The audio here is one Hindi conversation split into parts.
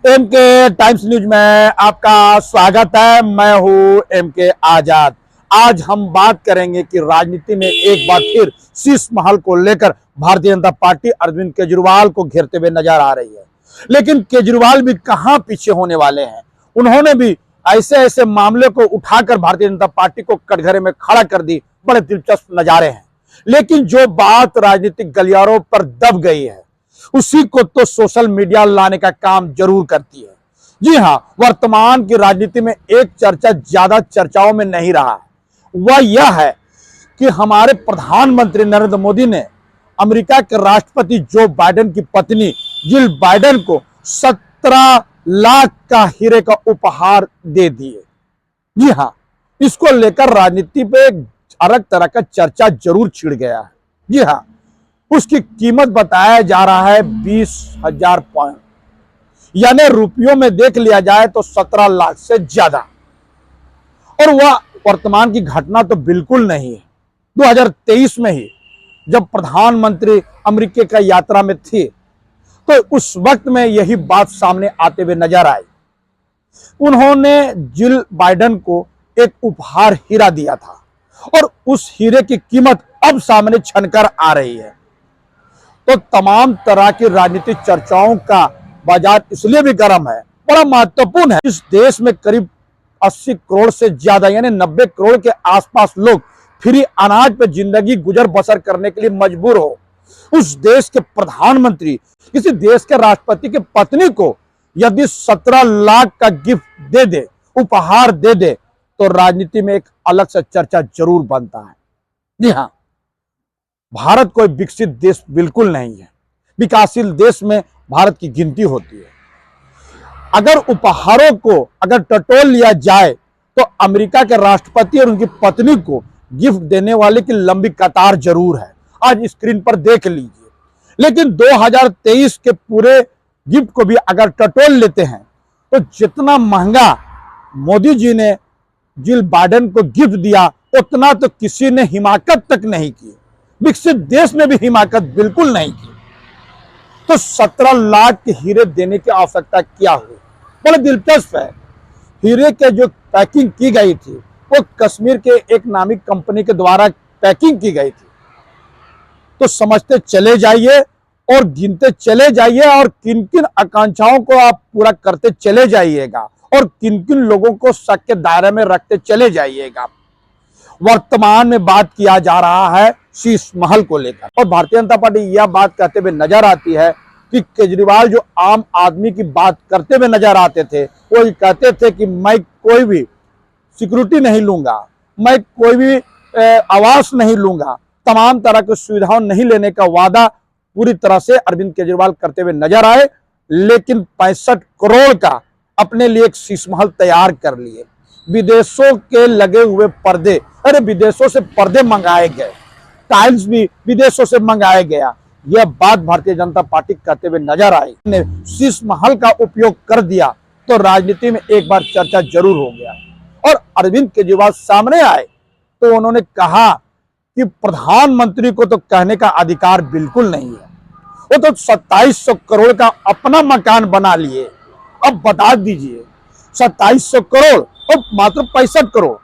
एमके टाइम्स न्यूज में आपका स्वागत है। मैं हूं एमके आजाद। आज हम बात करेंगे कि राजनीति में एक बार फिर शीश महल को लेकर भारतीय जनता पार्टी अरविंद केजरीवाल को घेरते हुए नजर आ रही है। लेकिन केजरीवाल भी कहां पीछे होने वाले हैं। उन्होंने भी ऐसे ऐसे मामले को उठाकर भारतीय जनता पार्टी को कटघरे में खड़ा कर दी। बड़े दिलचस्प नजारे हैं। लेकिन जो बात राजनीतिक गलियारों पर दब गई है उसी को तो सोशल मीडिया लाने का काम जरूर करती है। जी हां, वर्तमान की राजनीति में एक चर्चा ज्यादा चर्चाओं में नहीं रहा है। वह यह है कि हमारे प्रधानमंत्री नरेंद्र मोदी ने अमेरिका के राष्ट्रपति जो बाइडेन की पत्नी जिल बाइडेन को 17 लाख का हीरे का उपहार दे दिए। जी हां, इसको लेकर राजनीति पे एक अलग तरह का चर्चा जरूर छिड़ गया है। जी हां, उसकी कीमत बताया जा रहा है 20,000 पॉइंट, यानी रुपयों में देख लिया जाए तो 17 लाख से ज्यादा। और वह वर्तमान की घटना तो बिल्कुल नहीं है। 2023 में ही जब प्रधानमंत्री अमेरिका का यात्रा में थे तो उस वक्त में यही बात सामने आते हुए नजर आई। उन्होंने जिल बाइडेन को एक उपहार हीरा दिया था और उस हीरे की कीमत अब सामने छनकर आ रही है। तो तमाम तरह की राजनीतिक चर्चाओं का बाजार इसलिए भी गर्म है, बड़ा महत्वपूर्ण है। इस देश में करीब 80 करोड़ से ज्यादा यानी 90 करोड़ के आसपास लोग फ्री अनाज पे जिंदगी गुजर बसर करने के लिए मजबूर हो। उस देश के प्रधानमंत्री किसी देश के राष्ट्रपति की पत्नी को यदि 17 लाख का गिफ्ट दे दे, उपहार दे दे, तो राजनीति में एक अलग से चर्चा जरूर बनता है। जी हाँ, भारत कोई विकसित देश बिल्कुल नहीं है। विकासशील देश में भारत की गिनती होती है। अगर उपहारों को अगर टटोल लिया जाए तो अमेरिका के राष्ट्रपति और उनकी पत्नी को गिफ्ट देने वाले की लंबी कतार जरूर है। आज स्क्रीन पर देख लीजिए। लेकिन 2023 के पूरे गिफ्ट को भी अगर टटोल लेते हैं तो जितना महंगा मोदी जी ने जिल बाइडेन को गिफ्ट दिया उतना तो किसी ने हिमाकत तक नहीं की। विकसित देश में भी हिमाकत बिल्कुल नहीं की। तो 17 लाख के हीरे देने की आवश्यकता क्या हुई? बड़ा दिलचस्प है। हीरे के जो पैकिंग की गई थी वो कश्मीर के एक नामी कंपनी के द्वारा पैकिंग की गई थी। तो समझते चले जाइए और गिनते चले जाइए और किन किन आकांक्षाओं को आप पूरा करते चले जाइएगा और किन किन लोगों को शक के दायरे में रखते चले जाइएगा। वर्तमान में बात किया जा रहा है शीश महल को लेकर और भारतीय जनता पार्टी यह बात कहते हुए नजर आती है कि केजरीवाल जो आम आदमी की बात करते हुए नजर आते थे, वो कहते थे कि मैं कोई भी सिक्योरिटी नहीं लूंगा, मैं कोई भी आवास नहीं लूंगा, तमाम तरह की सुविधाओं नहीं लेने का वादा पूरी तरह से अरविंद केजरीवाल करते हुए नजर आए। लेकिन 65 करोड़ का अपने लिए एक शीश महल तैयार कर लिए। विदेशों के लगे हुए पर्दे, अरे विदेशों से पर्दे मंगाए गए, टाइल्स भी विदेशों से मंगाया गया। यह बात भारतीय जनता पार्टी कहते हुए नजर आई। ने शीश महल का उपयोग कर दिया तो राजनीति में एक बार चर्चा जरूर हो गया। और अरविंद केजरीवाल सामने आए तो उन्होंने कहा कि प्रधानमंत्री को तो कहने का अधिकार बिल्कुल नहीं है। वो तो 2700 करोड़ का अपना मकान बना लिए। अब बता दीजिए 2700 करोड़ और मात्र 65 करोड़,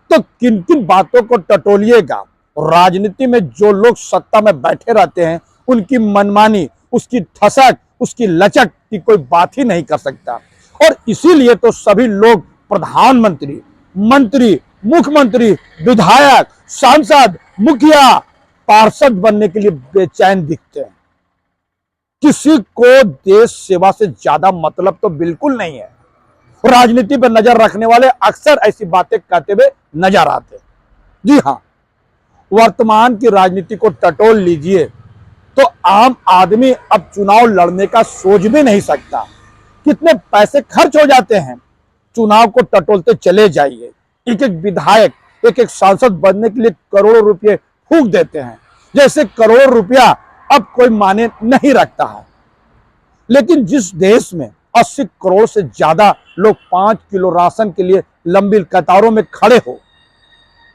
तो किन किन बातों को टटोलिएगा। राजनीति में जो लोग सत्ता में बैठे रहते हैं उनकी मनमानी, उसकी ठसक, उसकी लचक की कोई बात ही नहीं कर सकता। और इसीलिए तो सभी लोग प्रधानमंत्री, मंत्री, मुख्यमंत्री, विधायक, सांसद, मुखिया, पार्षद बनने के लिए बेचैन दिखते हैं। किसी को देश सेवा से ज्यादा मतलब तो बिल्कुल नहीं है। राजनीति पर नजर रखने वाले अक्सर ऐसी बातें कहते हुए नजर आते हैं। जी हां, वर्तमान की राजनीति को टटोल लीजिए तो आम आदमी अब चुनाव लड़ने का सोच भी नहीं सकता। कितने पैसे खर्च हो जाते हैं। चुनाव को टटोलते चले जाइए। एक एक विधायक, एक एक सांसद बनने के लिए करोड़ों रुपए फूंक देते हैं, जैसे करोड़ों रुपया अब कोई माने नहीं रखता है। लेकिन जिस देश में 80 करोड़ से ज्यादा लोग 5 किलो राशन के लिए लंबी कतारों में खड़े हो,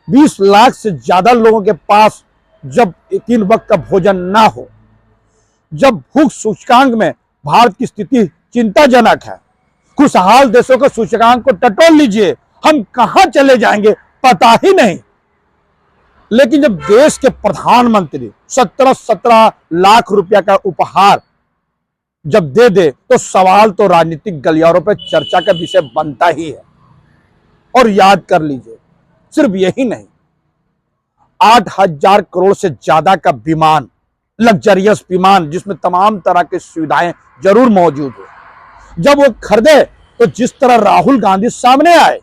20 लाख से ज्यादा लोगों के पास जब 3 वक्त का भोजन ना हो, जब भूख सूचकांक में भारत की स्थिति चिंताजनक है। खुशहाल देशों के सूचकांक को टटोल लीजिए, हम कहां चले जाएंगे पता ही नहीं। लेकिन जब देश के प्रधानमंत्री 17 लाख रुपया का उपहार जब दे दे तो सवाल तो राजनीतिक गलियारों पर चर्चा का विषय बनता ही है। और याद कर लीजिए, सिर्फ यही नहीं, 8,000 करोड़ से ज्यादा का विमान, लग्जरियस विमान जिसमें तमाम तरह की सुविधाएं जरूर मौजूद हो, जब वो खरीदे तो जिस तरह राहुल गांधी सामने आए,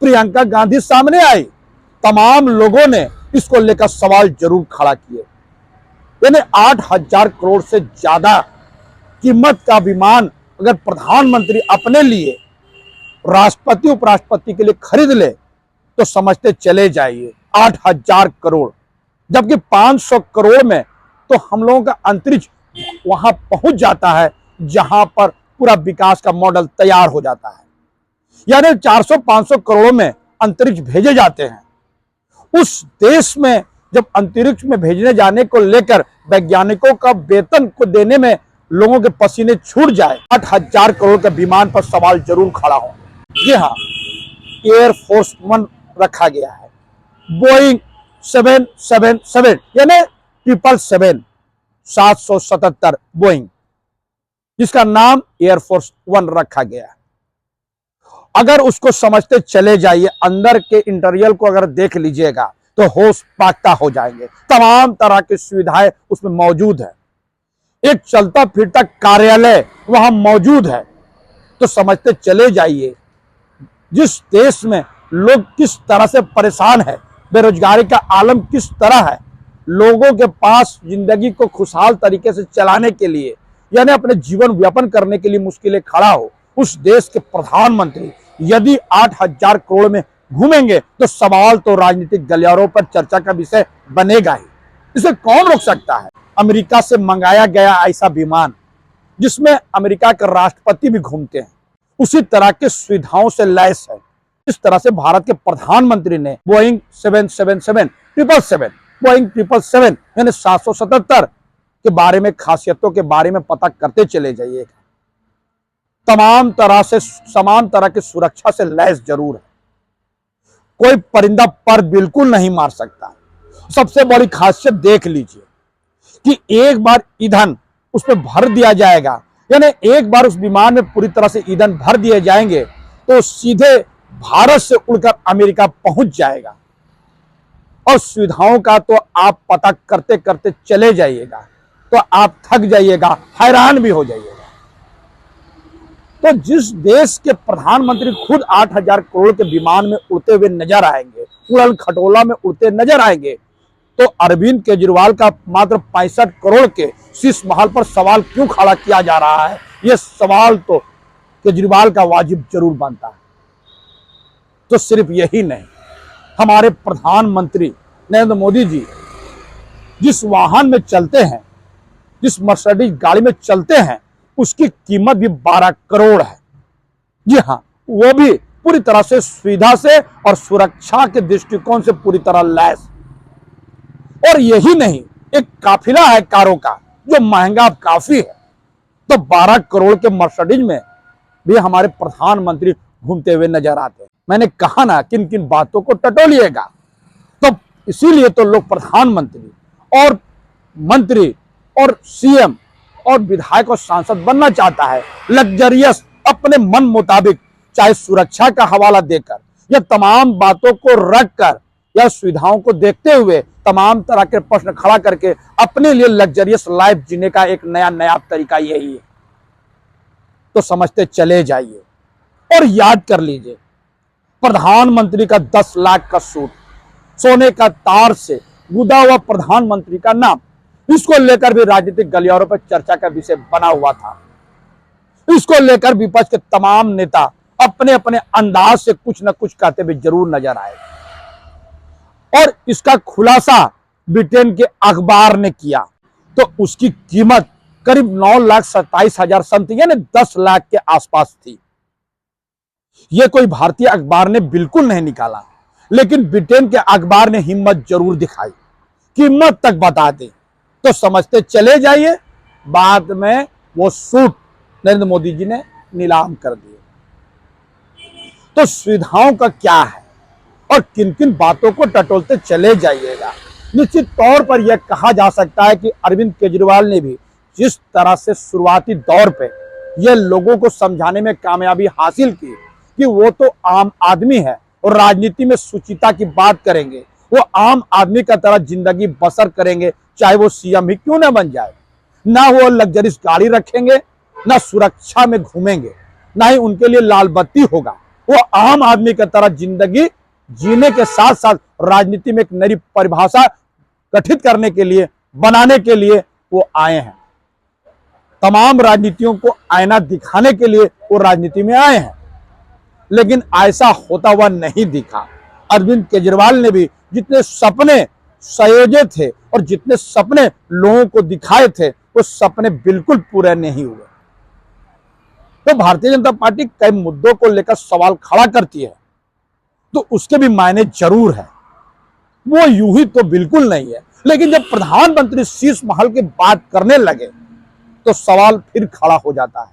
प्रियंका गांधी सामने आई, तमाम लोगों ने इसको लेकर सवाल जरूर खड़ा किए। यानी 8,000 करोड़ से ज्यादा कीमत का विमान अगर प्रधानमंत्री अपने लिए, राष्ट्रपति उपराष्ट्रपति के लिए खरीद ले तो समझते चले जाइए 8,000 करोड़, जबकि 500 करोड़ में तो हम लोगों का अंतरिक्ष वहां पहुंच जाता है जहां पर पूरा विकास का मॉडल तैयार हो जाता है। यानी 400-500 करोड़ में अंतरिक्ष भेजे जाते हैं। उस देश में जब अंतरिक्ष में भेजने जाने को लेकर वैज्ञानिकों का वेतन को देने में लोगों के पसीने छूट जाए, 8,000 करोड़ के विमान पर सवाल जरूर खड़ा हो। जी हाँ, एयरफोर्स 1 रखा गया है, बोइंग 777 यानी 777 777 बोइंग, जिसका नाम एयरफोर्स 1 रखा गया है। अगर उसको समझते चले जाइए, अंदर के इंटीरियर को अगर देख लीजिएगा तो होश पाकता हो जाएंगे। तमाम तरह की सुविधाएं उसमें मौजूद है, एक चलता फिरता कार्यालय वहां मौजूद है। तो समझते चले जाइए, जिस देश में लोग किस तरह से परेशान है, बेरोजगारी का आलम किस तरह है, लोगों के पास जिंदगी को खुशहाल तरीके से चलाने के लिए यानी अपने जीवन यापन करने के लिए मुश्किलें खड़ा हो, उस देश के प्रधानमंत्री यदि 8,000 करोड़ में घूमेंगे तो सवाल तो राजनीतिक गलियारों पर चर्चा का विषय बनेगा ही। इसे कौन रोक सकता है? अमेरिका से मंगाया गया ऐसा विमान जिसमें अमेरिका के राष्ट्रपति भी घूमते हैं, उसी तरह के सुविधाओं से लैस है। इस तरह से भारत के प्रधानमंत्री ने बोइंग 777 बोइंग 777 यानी 777 के बारे में, खासियतों के बारे में पता करते चले जाइएगा। तमाम तरह से समान तरह की सुरक्षा से लैस जरूर है, कोई परिंदा पर बिल्कुल नहीं मार सकता। सबसे बड़ी खासियत देख लीजिए कि एक बार ईंधन उस पर भर दिया जाएगा, यानी एक बार उस विमान में पूरी तरह से ईंधन भर दिए जाएंगे तो सीधे भारत से उड़कर अमेरिका पहुंच जाएगा। और सुविधाओं का तो आप पता करते करते चले जाइएगा तो आप थक जाइएगा, हैरान भी हो जाइएगा। तो जिस देश के प्रधानमंत्री खुद 8,000 करोड़ के विमान में उड़ते हुए नजर आएंगे, उड़न खटोला में उड़ते नजर आएंगे, तो अरविंद केजरीवाल का मात्र 65 करोड़ के शीश महल पर सवाल क्यों खड़ा किया जा रहा है? यह सवाल तो केजरीवाल का वाजिब जरूर बनता है। तो सिर्फ यही नहीं, हमारे प्रधानमंत्री नरेंद्र मोदी जी जिस वाहन में चलते हैं, जिस मर्सिडीज गाड़ी में चलते हैं, उसकी कीमत भी 12 करोड़ है। जी हाँ, वो भी पूरी तरह से सुविधा से और सुरक्षा के दृष्टिकोण से पूरी तरह लैस। और यही नहीं, एक काफिला है कारों का जो महंगा काफी है। तो 12 करोड़ के मर्सिडीज में भी हमारे प्रधानमंत्री घूमते हुए नजर आते हैं। मैंने कहा ना, किन किन बातों को टटोलिएगा। तो इसीलिए तो लोग प्रधानमंत्री और मंत्री और सीएम और विधायक और सांसद बनना चाहता है, लग्जरियस, अपने मन मुताबिक, चाहे सुरक्षा का हवाला देकर या तमाम बातों को रखकर या सुविधाओं को देखते हुए तमाम तरह के प्रश्न खड़ा करके अपने लिए लग्जरियस लाइफ जीने का एक नया तरीका यही है। तो समझते चले जाइए और याद कर लीजिए, प्रधानमंत्री का 10 लाख का सूट, सोने का तार से गुदा हुआ प्रधानमंत्री का नाम, इसको लेकर भी राजनीतिक गलियारों पर चर्चा का विषय बना हुआ था। इसको लेकर विपक्ष के तमाम नेता अपने अपने अंदाज से कुछ न कुछ कहते हुए जरूर नजर आए। और इसका खुलासा ब्रिटेन के अखबार ने किया तो उसकी कीमत करीब 9,27,000 समथिंग यानी 10 लाख के आसपास थी। यह कोई भारतीय अखबार ने बिल्कुल नहीं निकाला, लेकिन ब्रिटेन के अखबार ने हिम्मत जरूर दिखाई, कीमत तक बता दी। तो समझते चले जाइए, बाद में वो सूट नरेंद्र मोदी जी ने नीलाम कर दिए। तो सुविधाओं का क्या है और किन किन बातों को टटोलते चले जाइएगा। निश्चित तौर पर यह कहा जा सकता है कि अरविंद केजरीवाल ने भी जिस तरह से शुरुआती दौर पे यह लोगों को समझाने में कामयाबी हासिल की कि वो तो आम आदमी है और राजनीति में सुचिता की बात करेंगे, वो आम आदमी का तरह जिंदगी बसर करेंगे, चाहे वो सीएम ही क्यों ना बन जाए। ना वो लग्जरीज गाड़ी रखेंगे, ना सुरक्षा में घूमेंगे, ना ही उनके लिए लाल बत्ती होगा। वो आम आदमी की तरह जिंदगी जीने के साथ साथ राजनीति में एक नई परिभाषा गठित करने के लिए, बनाने के लिए वो आए हैं। तमाम राजनीतियों को आईना दिखाने के लिए वो राजनीति में आए हैं, लेकिन ऐसा होता हुआ नहीं दिखा। अरविंद केजरीवाल ने भी जितने सपने संयोजे थे और जितने सपने लोगों को दिखाए थे, वो सपने बिल्कुल पूरे नहीं हुए। तो भारतीय जनता पार्टी कई मुद्दों को लेकर सवाल खड़ा करती है, तो उसके भी मायने जरूर है। वो यूं ही तो बिल्कुल नहीं है, लेकिन जब प्रधानमंत्री शीश महल की बात करने लगे तो सवाल फिर खड़ा हो जाता है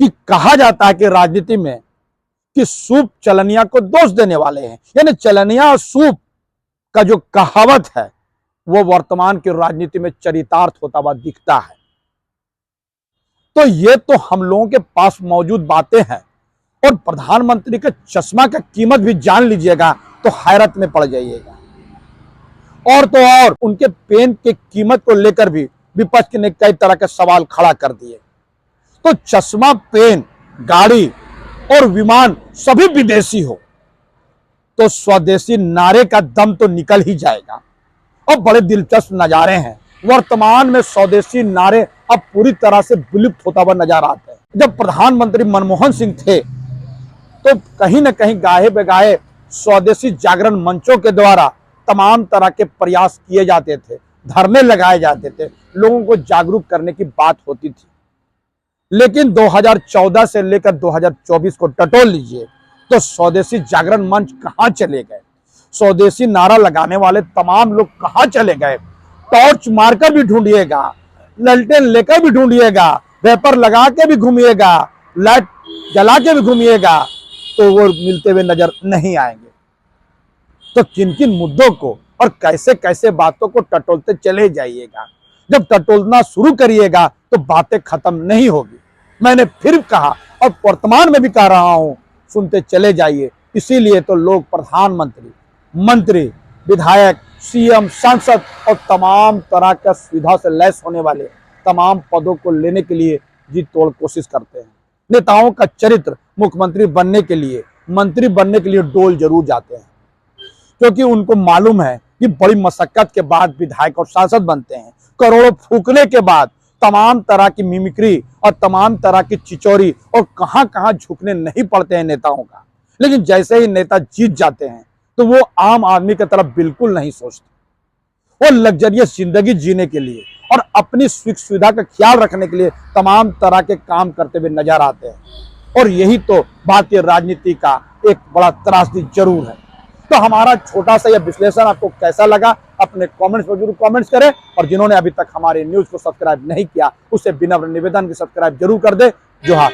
कि कहा जाता है कि राजनीति में कि सूप चलनिया को दोष देने वाले हैं, यानी चलनिया और सूप का जो कहावत है वो वर्तमान की राजनीति में चरितार्थ होता हुआ दिखता है। तो ये तो हम लोगों के पास मौजूद बातें हैं, और प्रधानमंत्री के चश्मा का कीमत भी जान लीजिएगा तो हैरत में पड़ जाइएगा। और तो और उनके पेन के कीमत को लेकर भी विपक्ष ने कई तरह के सवाल खड़ा कर दिए। तो चश्मा, पेन, गाड़ी और विमान सभी विदेशी हो तो स्वदेशी नारे का दम तो निकल ही जाएगा। और बड़े दिलचस्प नजारे हैं, वर्तमान में स्वदेशी नारे अब पूरी तरह से विलुप्त होता हुआ नजर आते हैं। जब प्रधानमंत्री मनमोहन सिंह थे तो कहीं ना कहीं गाहे बेगाहे स्वदेशी जागरण मंचों के द्वारा तमाम तरह के प्रयास किए जाते थे, धरने लगाए जाते थे, लोगों को जागरूक करने की बात होती थी। लेकिन 2014 से लेकर 2024 को टटोल लीजिए तो स्वदेशी जागरण मंच कहां चले गए, स्वदेशी नारा लगाने वाले तमाम लोग कहां चले गए। टॉर्च मारकर भी ढूंढिएगा, ललटेन लेकर भी ढूंढिएगा, वेपर लगा के भी घूमिएगा, लाइट जला के भी घूमिएगा, तो वो मिलते हुए नजर नहीं आएंगे। तो किन किन मुद्दों को और कैसे कैसे बातों को टटोलते चले जाइएगा। जब टटोलना शुरू करिएगा तो बातें खत्म नहीं होगी। मैंने फिर कहा और वर्तमान में भी कह रहा हूं, सुनते चले जाइए। इसीलिए तो लोग प्रधानमंत्री, मंत्री, विधायक, सीएम, सांसद और तमाम तरह का सुविधा से लैस होने वाले तमाम पदों को लेने के लिए जी तोड़ कोशिश करते हैं। नेताओं का चरित्र मुख्यमंत्री बनने के लिए, मंत्री बनने के लिए डोल जरूर जाते हैं, क्योंकि उनको मालूम है कि बड़ी मशक्कत के बाद विधायक और सांसद बनते हैं। करोड़ों फूकने के बाद तमाम तरह की मिमिक्री और तमाम तरह की चिचौरी और कहां कहां झुकने नहीं पड़ते हैं नेताओं का। लेकिन जैसे ही नेता जीत जाते हैं तो वो आम आदमी की तरफ बिल्कुल नहीं सोचते। वो लग्जरियस जिंदगी जीने के लिए और अपनी सुख सुविधा का ख्याल रखने के लिए तमाम तरह के काम करते हुए नजर आते हैं। और यही तो भारतीय राजनीति का एक बड़ा त्रासदी जरूर है। तो हमारा छोटा सा यह विश्लेषण आपको कैसा लगा, अपने कमेंट्स में जरूर कमेंट्स करें। और जिन्होंने अभी तक हमारे न्यूज को सब्सक्राइब नहीं किया, उससे विनम्र निवेदन की सब्सक्राइब जरूर कर दे। जोहार।